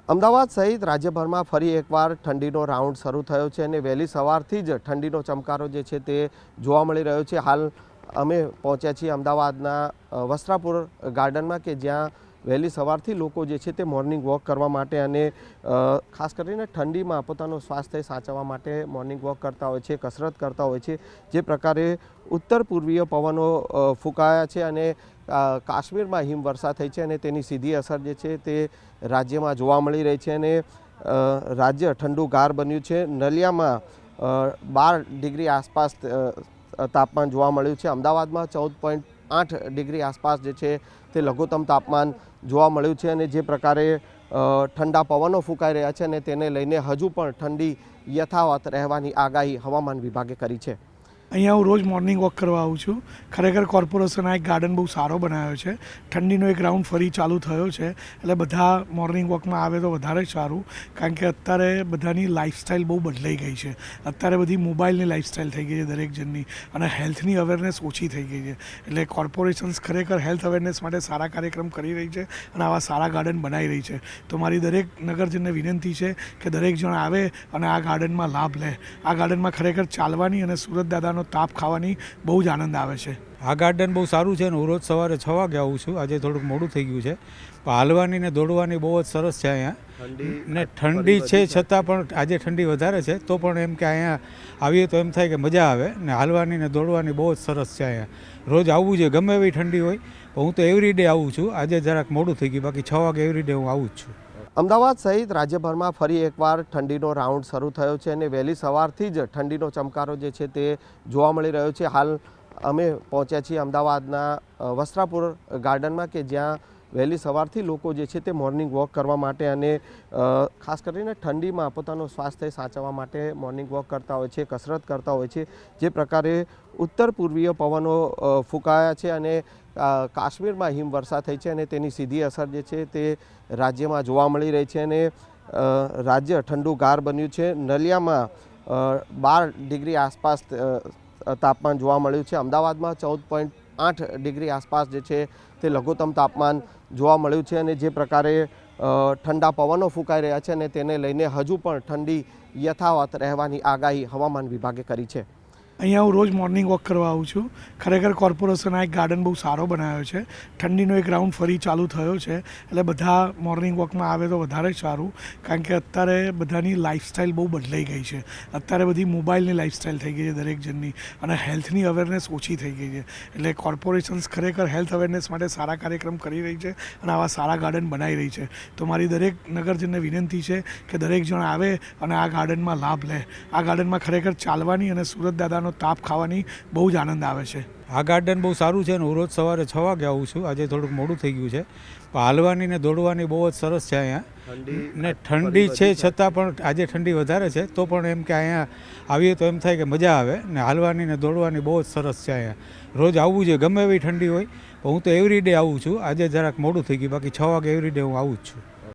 અમદાવાદ સહિત રાજ્યભરમાં ફરી એકવાર ઠંડીનો રાઉન્ડ શરૂ થયો છે અને વહેલી સવારથી જ ઠંડીનો ચમકારો જે છે તે જોવા મળી રહ્યો છે। હાલ અમે પહોંચ્યા છીએ અમદાવાદના વસ્ત્રાપુર ગાર્ડનમાં કે જ્યાં વહેલી સવારથી લોકો જે છે તે મોર્નિંગ વોક કરવા માટે અને ખાસ કરીને ઠંડીમાં પોતાનું સ્વાસ્થ્ય સાચવવા માટે મોર્નિંગ વોક કરતા હોય છે, કસરત કરતા હોય છે। જે પ્રકારે ઉત્તર પૂર્વીય પવનો ફૂંકાયા છે અને કાશ્મીરમાં હિમવર્ષા થઈ છે અને તેની સીધી અસર જે છે તે રાજ્યમાં જોવા મળી રહી છે અને રાજ્ય ઠંડુગાર બન્યું છે। નલિયામાં 12 ડિગ્રી આસપાસ તાપમાન જોવા મળ્યું છે। અમદાવાદમાં 14.8 ડિગ્રી આસપાસ જે છે તે લઘુત્તમ તાપમાન જોવા મળ્યું છે અને જે પ્રકારે ઠંડા પવનો ફૂંકાઈ રહ્યા છે અને તેને લઈને હજુ પણ ઠંડી યથાવત રહેવાની આગાહી હવામાન વિભાગે કરી છે। અહીંયા હું રોજ મોર્નિંગ વોક કરવા આવું છું। ખરેખર કોર્પોરેશન આ એક ગાર્ડન બહુ સારો બનાવ્યો છે। ઠંડીનો એક રાઉન્ડ ફરી ચાલુ થયો છે એટલે બધા મોર્નિંગ વોકમાં આવે તો વધારે સારું, કારણ કે અત્યારે બધાની લાઈફસ્ટાઈલ બહુ બદલાઈ ગઈ છે। અત્યારે બધી મોબાઈલની લાઈફસ્ટાઈલ થઈ ગઈ છે દરેક જણની, અને હેલ્થની અવેરનેસ ઓછી થઈ ગઈ છે। એટલે કોર્પોરેશન્સ ખરેખર હેલ્થ અવેરનેસ માટે સારા કાર્યક્રમ કરી રહી છે અને આવા સારા ગાર્ડન બનાવી રહી છે। તો મારી દરેક નગરજનને વિનંતી છે કે દરેક જણ આવે અને આ ગાર્ડનમાં લાભ લે। આ ગાર્ડનમાં ખરેખર ચાલવાની અને સુરત દાદાનો તાપ ખાવાની બહુ જ આનંદ આવે છે। આ ગાર્ડન બહુ સારું છે અને હું રોજ સવારે 6 વાગે આવું છું। આજે થોડુંક મોડું થઈ ગયું છે, પણ હાલવાની ને દોડવાની બહુ જ સરસ છે અહીંયા। ને ઠંડી છે છતાં પણ આજે ઠંડી વધારે છે, તો પણ એમ કે અહીંયા આવીએ તો એમ થાય કે મજા આવે ને હાલવાની ને દોડવાની બહુ જ સરસ છે અહીંયા। રોજ આવવું જોઈએ, ગમે એવી ઠંડી હોય, પણ હું તો એવરીડે આવું છું। આજે જરાક મોડું થઈ ગયું, બાકી 6 વાગે એવરીડે હું આવું જ છું। અમદાવાદ સહિત રાજ્યભરમાં ફરી એકવાર ઠંડીનો રાઉન્ડ શરૂ થયો છે અને વહેલી સવારથી જ ઠંડીનો ચમકારો જે છે તે જોવા મળી રહ્યો છે। હાલ અમે પહોંચ્યા છીએ અમદાવાદના વસ્ત્રાપુર ગાર્ડનમાં કે જ્યાં વહેલી સવારથી લોકો જે છે તે મોર્નિંગ વોક કરવા માટે અને ખાસ કરીને ઠંડીમાં પોતાનું સ્વાસ્થ્ય સાચવવા માટે મોર્નિંગ વોક કરતા હોય છે, કસરત કરતા હોય છે। જે પ્રકારે ઉત્તર પૂર્વીય પવનો ફૂંકાયા છે અને કાશ્મીરમાં હિમવર્ષા થઈ છે અને તેની સીધી અસર જે છે તે રાજ્યમાં જોવા મળી રહી છે અને રાજ્ય ઠંડુગાર બન્યું છે। નલિયામાં 12 ડિગ્રી આસપાસ તાપમાન જોવા મળ્યું છે। અમદાવાદમાં 14.8 ડિગ્રી આસપાસ જે છે તે લઘુત્તમ તાપમાન જોવા મળ્યું છે અને જે પ્રકારે ઠંડા પવનો ફૂંકાઈ રહ્યા છે અને તેને લઈને હજુ પણ ઠંડી યથાવત રહેવાની આગાહી હવામાન વિભાગે કરી છે। અહીંયા હું રોજ મોર્નિંગ વોક કરવા આવું છું। ખરેખર કોર્પોરેશન આ એક ગાર્ડન બહુ સારો બનાવ્યો છે। ઠંડીનો એક રાઉન્ડ ફરી ચાલુ થયો છે એટલે બધા મોર્નિંગ વોકમાં આવે તો વધારે સારું, કારણ કે અત્યારે બધાની લાઈફસ્ટાઈલ બહુ બદલાઈ ગઈ છે। અત્યારે બધી મોબાઈલની લાઈફસ્ટાઈલ થઈ ગઈ છે દરેક જણની, અને હેલ્થની અવેરનેસ ઓછી થઈ ગઈ છે। એટલે કોર્પોરેશન્સ ખરેખર હેલ્થ અવેરનેસ માટે સારા કાર્યક્રમ કરી રહી છે અને આવા સારા ગાર્ડન બનાવી રહી છે। તો મારી દરેક નગરજનને વિનંતી છે કે દરેક જણ આવે અને આ ગાર્ડનમાં લાભ લે। આ ગાર્ડનમાં ખરેખર ચાલવાની અને સુરત દાદાનો તાપ ખાવાની બહુ જ આનંદ આવે છે। આ ગાર્ડન બહુ સારું છે અને હું રોજ સવારે 6 વાગે આવું છું। આજે થોડુંક મોડું થઈ ગયું છે, પણ હાલવાની ને દોડવાની બહુ જ સરસ છે અહીંયા। ને ઠંડી છે છતાં પણ આજે ઠંડી વધારે છે, તો પણ એમ કે અહીંયા આવીએ તો એમ થાય કે મજા આવે ને હાલવાની ને દોડવાની બહુ જ સરસ છે અહીંયા। રોજ આવવું જોઈએ, ગમે એવી ઠંડી હોય, પણ હું તો એવરીડે આવું છું। આજે જરાક મોડું થઈ ગયું, બાકી 6 વાગે એવરીડે હું આવું જ છું।